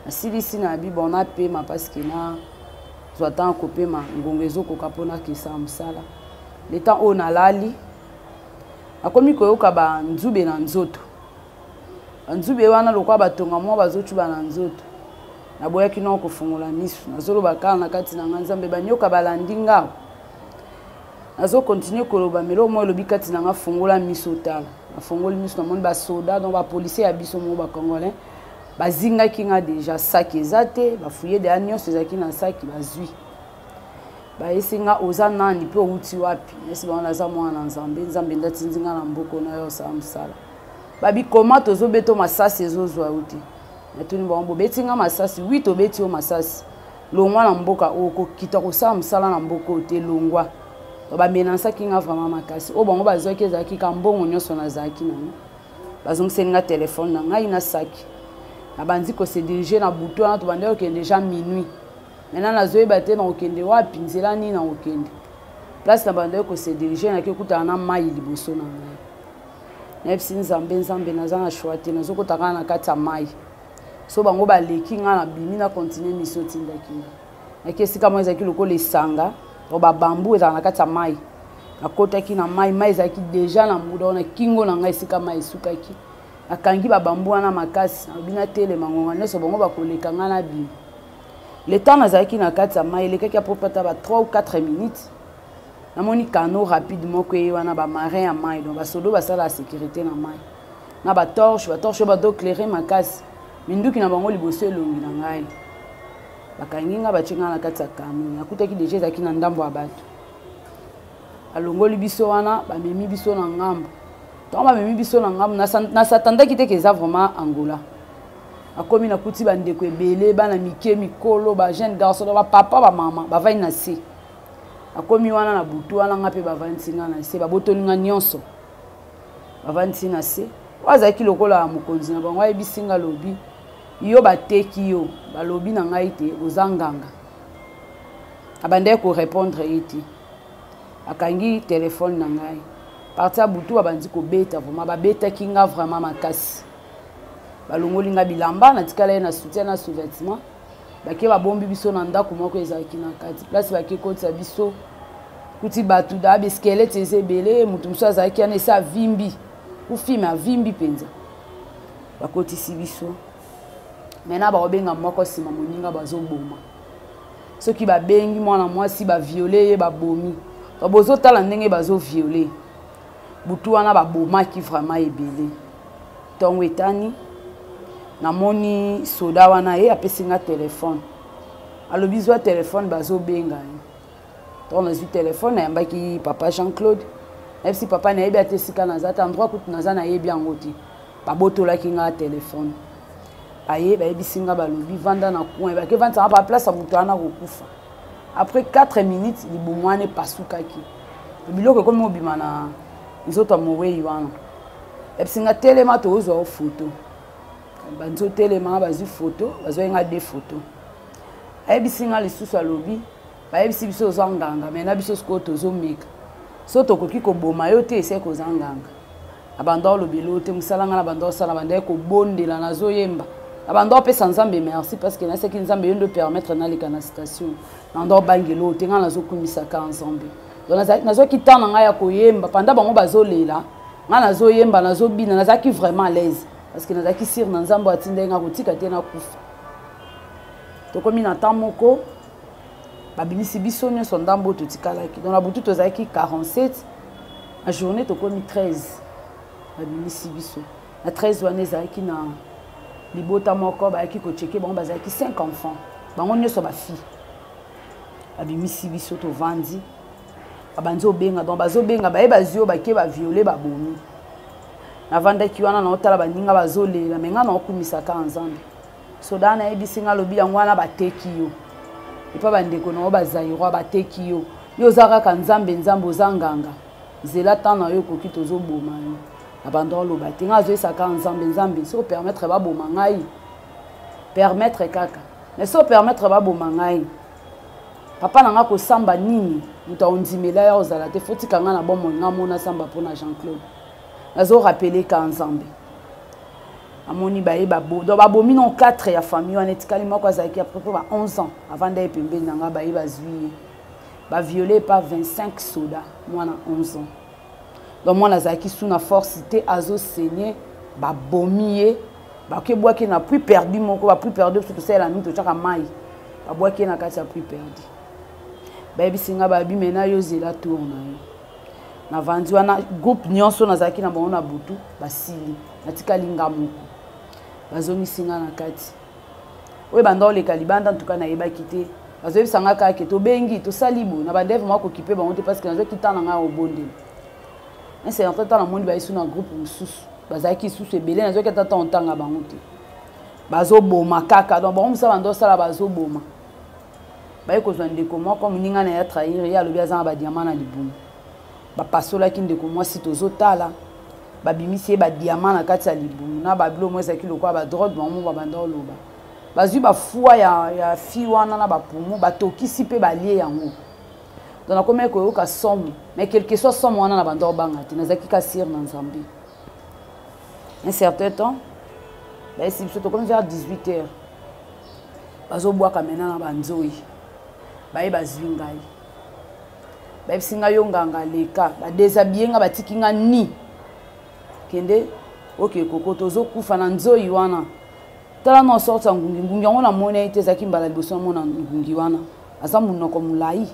Asilisi na bibo na pema parce que na zwata kopema ngonga ezokoka mpona kisa mosala. Le temps oyo nalali akomi koyoka ba nzube na nzoto. Nzube wana lokwa batonga mwa bazochuba na nzoto. Naboyaki na kofungola misu nazoloba kala na kati na nga nzambe banyoka balandi ngao. Nazo continue koloba melo mo lobi kati na nga fungola misu tala. Afungoli misu na moni ba soda donc ba policier ya biso mo ba congolais. Bazinga ki nga déjà saki ezate ba fouiller de agnos ezaki na saki bazui. Ba esinga oza nani pe outi wapi. Esi ba na za mwana nzambe nzambe ndatinzinga na mboko na yo sa msala. Babi koma tozo beto masasi ezozwa uti. Natuni bombo betinga masasi 8 obeti o masasi. Longwa na mboka oko kita ko sa msala na mboko te longwa. Ba menansa kinga vraiment makasi. O bongo bazoki ezaki ka mbongo nyoso na zaki na. Bazong senga téléphone na ngai na saki. Abandi ko se diriger na butu na to bande okende déjà minuit. Maintenant nazoe baté na okende wapi nzela ni na okende. Place na bande ko se diriger na kekuta na mai liboso na ngai. Nepsi nzambe naza na choite nazokotaka na kati ya mai. So bango baleki nga na bimi na continuer mission tindaki. Nakesika mo ezaki lokolo esanga, to ba bambu ezaka na kati ya mai. Nakotaki na mai ezaki déjà na muda na kingo na ngai esika mai esukaki. Akangi ba bambu wana makasi, na bina tele mangonga neso bango bakoleka nga na bimi. Le temps nazaki na kati ya mai lekaki apropata ba 3 ou 4 minutes. Namoni kano rapidement ko wana ba marin ya mai donc ba sodo basala la sécurité na mai. Na ba torche ba do éclairer makasi. Minduki na bango liboso elongi na ngai. Bakangi nga bachinga na kati ya kano. Nakutaki déjà ezaki na ndambo ya bato. Alongoli biso wana bamemi biso na ngambo. Tant bamemi biso na ngambo na satandaki te keza vraiment Angola. Akomi na kuti bandeko ebele bana mike mikolo ba jeune garçon ba papa ba mama ba vai na si. Akomi wana na butu wana nga pe bavanti nga na se babotoni nga nyonso bavanti na se wazaki lokola mokonzi na bango ayebisinga lobi yo bateki yo balobi na ngai te ozanganga abandeki ko répondre ete akangi téléphone na ngai parti ya butu abandi kobeta vraiment babetaki nga vraiment makasi balongoli nga bilamba natikala ye na soutien na sous-vêtement bake babombi biso na ndako moko ezalaki na kati place bake kotisa biso kuti batu da beskelete ezebele mutu mosusu azalaki wana esi avimbi kufime avimbi mpenza bakotisi biso mena bakobenga moko nsima moninga bazoboma soki babengi mwana mwasi baviole ye babomi bozotala ndenge bazoviole butu wana babomaki vraiment ebele ntongo etani namoni soda wana ye apesi nga telefone alobi zwa telefone bazobenga ye On a eu téléphone, il y a papa Jean-Claude. Même si papa n'a pas été si calme, endroit où nous avons bien ngoti. Baboto là qui a téléphone. Aïe, bah bisinga balobi vanda na coin, bah que vanda na place à mutana kokufa. Après 4 minutes, il boumane pasukaki. Le biloko comme obimana, ils autres mouré yuana. Et bisinga telema to ozo photo. Banzo telema bazu photo, bazo nga des photos. Aïe bisinga les sous alobi. Baye bisi biso zanganga mais na biso sko tozo meka so tokoki ko boma yo te ese ko zanganga abando lo bilote musalanga na bando sala bande ko bondela na zoyemba abando pesa nzambe merci parce que na ce qui nzambe yondo permettre na leka na station na ndo bangelo te nga na zo kumisa ka nzambe donc na zo kitana nga ya koyemba panda bango bazolela nga na zoyemba na zo bina na zaki vraiment à l'aise parce que na zaki sir na nzambe atinde nga kotika te na kufa to komi na tamoko babimisi biso nyonso ndambo totikalaki donc na butu tozalaki 47 na journée tokomi 13 babimisi biso na 13 wana ezalaki na libota moko bayaki kocheke bango bazalaki 5 enfants bango nyonso bafille babimisi biso tovandi babanzi obenga donc bazobenga bayeba zio bake baviole babomi navandaki wana naotala baninga bazolela me nga naokumisaka nzambe soda nayebisi nga lobi yango wana bateki yo epa bandeko na bazairwa bateki yo yo zaka ka nzambe ozanganga zela tana yo koki tozoboma yo abandon lo batenga zo esaka nzambe so permettre ba boma ngai permettre kaka mais so permettre ba boma ngai papa nanga ko samba nini muta ondimela ya ozala te foti kanga na bomo nga mona samba pona Jean-Claude nazo rappeler ka nzambe amoni baye babo do babomi non 4 ya famille wana etikali moko azaki après 11 ans avant d'aller pembe nanga baye bazwi ba violé par 25 soda mwana 11 ans donc mwana azaki sous na force te azo saigner babomiye bakebwaki na plus perdu moko ba plus perdu parce que c'est la nuit to chaka mai babwaki na kati ya plus perdu baye bisinga babi mena yo zela tourna na vandi wana groupe nyonso nazaki na bango na butu basili natikali ngamoko bazomisinga na kati oyo banda oleka libanda ntuka nayebaki te bazoyebisanga kaka tobengi tosali bo na badeve moko kipe bango te parce que nazokitana nga obondela un certain temps namoni bayesu na groupe mosusu bazalaki susu ebele nazokita ta ontanga bango te bazoboma kaka donc bango mosala banda osala bazoboma baye kozwa ndeko moko moninga na ya trahir ye alobi aza na badiama na libumu bapasolaki ndeko mwasi tozotala babimisi ye badiama na kati ya libumu na babilo mo ezalaki lokola badrogue bango babanda oloba bazwi bafua ya fi wana na bapumu batokisi mpe balie yango donc nakomaki koyoka somo mais quelque soit somo wana na banda obanga te nazalaki ka sire na nzambe un certain temps bayesi biso tokomi vers 18 heures bazobwaka mena na banzoi baye bazwi ngai bayebisi ngai yo nganga leka badesabie nga batiki nga ni kende oke koko tozokufa na nzoi wana tala na sorte ya ngungi yango namoni ete ezalaki mbala liboso namona ngungi wana aza monoko molai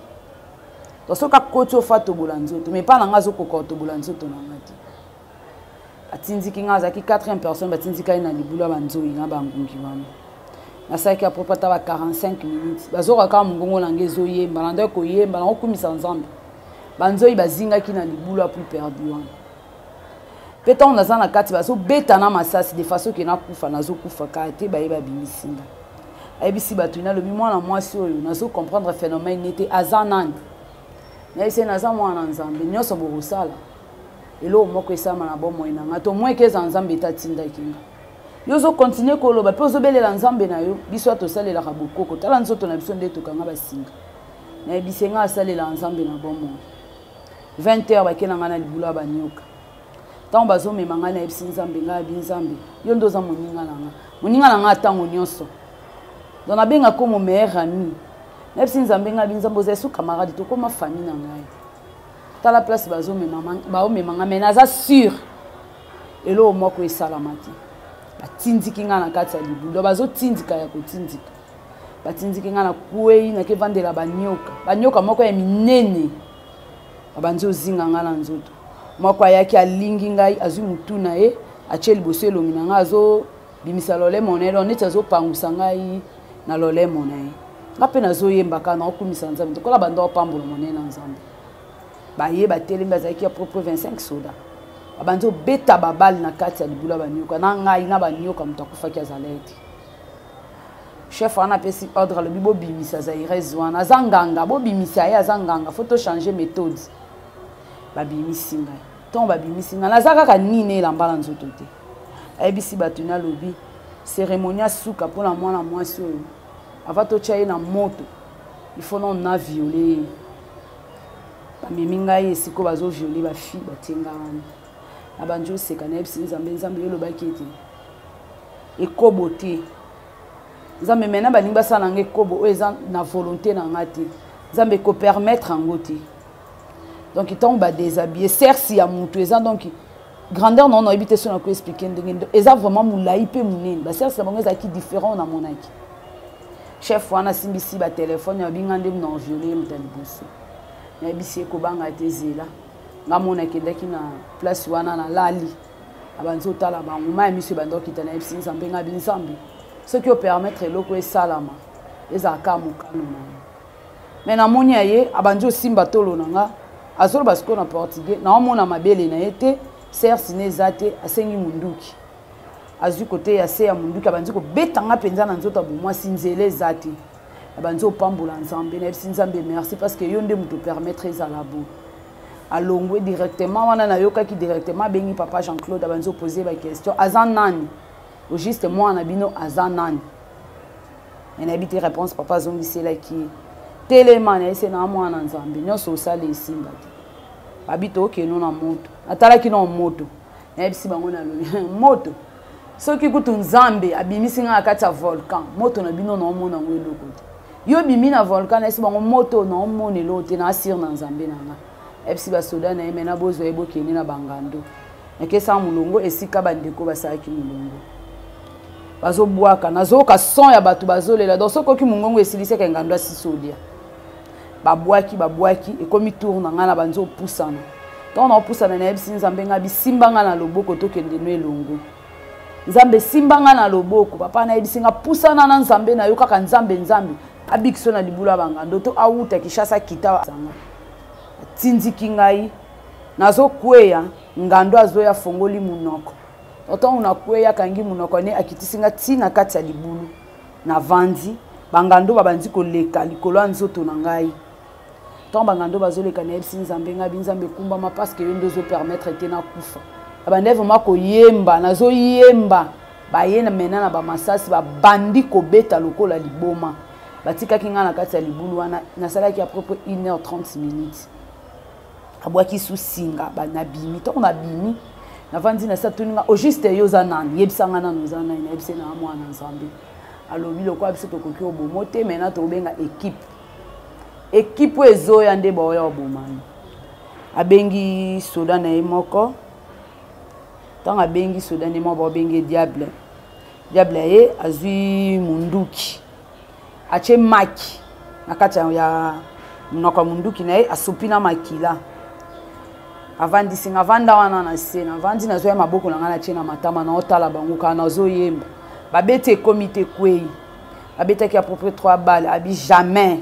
tosoka koti ofa tobola nzoto mais mpa na nga azokoka tobola nzoto na nga te atindiki nga azalaki 4e personne batindiki ye na libulu ya banzoi na bangungi wana nasalaki apropo ata ba 45 minutes bazokaka mongongo na nga ezoyemba na nde koyemba na kokumisa nzambe banzoi bazingaki na libulu ya plus perdu wana mpe ntango naza na kati bazobeta na masasi de façon ke nakufa nazokufa kaka te baye babimisi nga ayebisi bato nalobi mwana mwasi oyo nazocomprendre phénomène nete aza nani nayebisi naza mwana nzambe nyonso bokosala eloko moko esalama na bomoi na nga to mweke eza nzambe etatindaki nga yo ozokontinue koloba mpe ozobelela nzambe na yo biso atosalelaka bokoko tala nzoto na biso nde tokanga basinga nayebisi nga asalela nzambe na bomoi 20 heures bakei na nga na libulu ya banyoka ntango bazomema ngai nayebisi nzambe ngai abi nzambe yo nde oza moninga na nga ntango nyonso donc nabengako mo meilleur ami nayebisi nzambe ngai abi nzambe oza esu camarade tokóma famille na ngai tala place baomema ngai me naza sûr eloko moko esalama te batindiki ngai na kati ya libulu bazotindika ya kotindika batindiki ngai na kwei nakevandela banyoka moko ya minene babanzi ozinga ngai na nzoto moko ayaki alingi ngai azwi mutu na ye atie liboso elongi na ngai azobimisa lolemo na ye donc neti azopangusa ngai na lolemo na ye ngape nazoyemba kana okumisa nzambe kola bando pambola monene nzambe baye bateli bazaki ya propre 25 soda abanzo beta babali na kati ya libula banyoka na ngai na banyoka mutakufaki azaleti chef ana pesi ordre le bibo bimisa zairez wana azanganga bo bimisa ya azanganga faut changer méthode babimisi ngai ton babimisi ngai nazaka ka nine elambala nzoto te ayebisi bato na lobi cérémonie suka mpona mwana mwasi oyo avant totia ye na moto il faut non na violer bamemi ngai esiko bazovioler bafille batenga wana na banjo oseka nayebisi nzambe elobaki ete ekobo te nzambe mena balingi basala nanga ekobo oyo eza na volonté na nga te nzambe ekopermettre yango te donc ntango badéshabille sersi ya motu eza donc grandeur non oyebi te so na koexplike ndenge eza vraiment molai mpe monene basersi na bango ezalaki différent namonaki chef wana asimbisi batelefone yabinga nde na viole ye moto ya liboso nayebisi ye kobanga te zela nga mona akendaki na place wana na lali abanzi otala bango ma ya miso ebanda okita nayebisi nzambe nga binzambe soki opermettre eloko esalama ezalaka mokano na ye me namoni ya ye abanzi osimba tolo na nga azoloba sikoyo na portugais naomona mabele na ye te sersi ne eza te asengi munduki azwi kote ya se ya munduki abanzi kobetanga mpenza na nzoto abomwasi nzela eza te abanzi opambola nzambe nayebisi nzambe merci parce que yo nde moto permettre ezala bo alongwe directement wana nayokaki directement abengi papa Jean-Claude abanzi opose baquestion aza nani au juste mwana bino aza nani nayebi te réponse papa azongiselaki telema nayese na mwana nzambe nyonso osala esimba te babi tookeno na moto natalaki na moto nayebisi bango nalobi moto soki kutu nzambe abimisi nga na kati ya volcan moto na bino naomona ngo eloko te yo bimi na volcan nayebisi bango moto naomona eloko te na asire na nzambe na nga nayebisi basoda na ye mena bozwa ye bokende na bangando nakesa molongo esika bandeko basalaki molongo bazobwaka nazoyoka son ya bato bazolela donc soki oki mongongo esilisaka engando asisi olia babwaki ekomi tour na nga na banzi opusana ntango na opusana nayebisi nzambe nga bisimba nga na loboko tokende no elongo nzambe simba nga na loboko papa nayebisi nga pusana na nzambe na yo kaka nzambe abikiso na libulu ya bangando to awuta kishasa kita sanga atindiki ngai nazokweya ngando azoya fongoli munoko ntango nakweya kangi munoko ne akitisi nga ntina kati ya libulu na vandi bangando babanzi koleka likolo ya nzoto na ngai ntango bangando bazoleka nayebisi nzambe nga binzambe ekumbama parce que yo nde ozopermettre te nakufa abande vraiment koyemba nazoyemba baye na mena na bamasasi babandi kobeta lokola liboma batikaki nga na kati ya libulu wana nasalaki à peu près 1h30 minutes abwaki susinga banabimi ntango nabimi navandi na satuni nga au juste yo za nani yebisanga nanu za nani yebise na mwana nzambe alobi lokola biso tokoki obomo te mena tobenga ekipe ezoya nde baoya obomani abengi soda na ye moko ntango abengi soda na ye moko baobengi diable ye azwi munduki atie maki na kati ya monoko ya munduki na ye asopi na makila avandisinga avanda wana na se navandi nazoya maboko na nga natie na matama naotala bango kaka nazoyemba babeti ekomi te kwei babetaki à peu près 3 balles abi jamais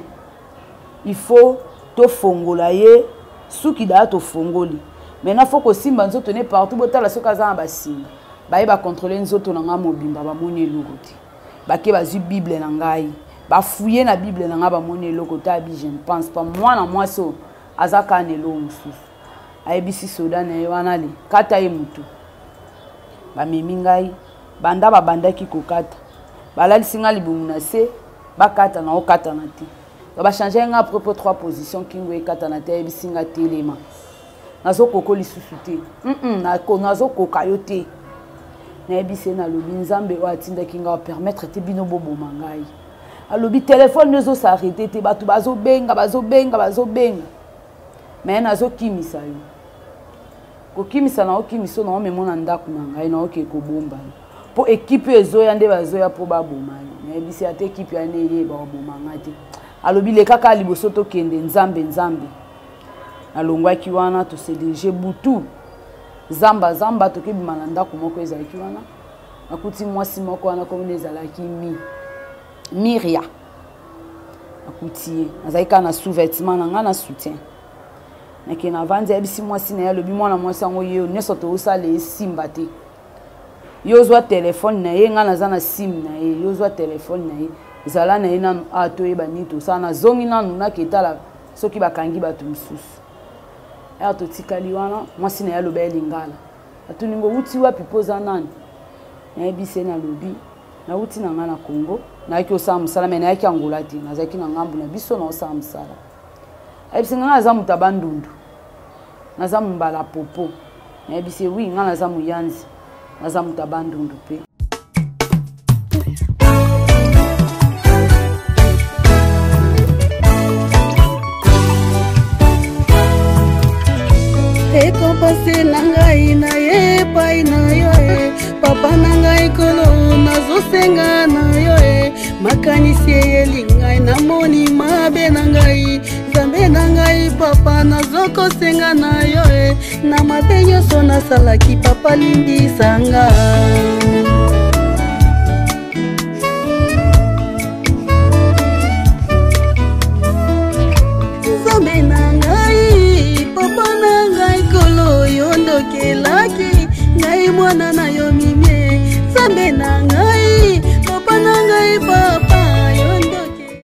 il faut tofongola ye suki daya tofongoli maintenant faut kosimba nzoto ne partout botala soki aza na basinga baye bakontrole nzoto na nga mobimba bamoni eloko te bake bazwi bible na ngai bafuye na bible na nga bamoni eloko te abi je ne pense pas mwana mwasi oyo aza kaka na eloko mosusu ayebisi soda na ye wana le kata ye motu bamemi ngai banda babandaki kokata balalisi nga libumu na se bakata na okatana te bachange nga propre 3 positions kingo ekatana te ayebisi nga telema nazokoko lisusu te nazokoka yo te nayebisi ye nalobi nzambe oyo atindaki nga opermettre te bino boboma ngai alobi telefone ezosarete te bato bazobenga me nazokimisa yo kokimisa na okimiso na omemona ndako na ngai na oke kobomba po ekipe ezoya nde bazoya po baboma yo nayebisi ate ekipe ya neyeba oboma ngai te alobi lekaka liboso tokende nzambe nalongwaki wana tosedeje butu zamba tokebima na ndako moko ezalaki wana nakuti mwasi moko wana komona ezalaki miria akuti nazalika na sous-vêtement na nga na soutien nake na vandi abisi mwasi na ya lobi mwana mwasi yango ye nyonso tosala esimba te yo zwa telefone na ye nga naza na sim na ye yo zwa telefone na ye ezala na ye nanu atoyeba nini tosala nazongi nanu naketala soki bakangi bato mosusu aya totikali wana mwasi na ye aloba elingala atuningo wuti wapi poza nani nayebisi na lobi nauti na nga na Congo nayaki osala mosala me nayaki Angola te nazalaki na ngambu na biso na osala mosala ayebisi nga naza moto abandundu naza mombala popo nayebisi wi nga naza moyanzi naza moto abandundu mpe ekompase na ngai na ye pai na yo papa na ngai kolo nazosenga na yo makanisi eyeli ngai namoni mabe na ngai nzambe na ngai papa nazokosenga na yo na mabe nyonso nasalaki papa limbisanga nzambe na ngai papa na ngai kolo yondokelaki ngai mwana na yo mimie nzambe na ngai papa na ngai papa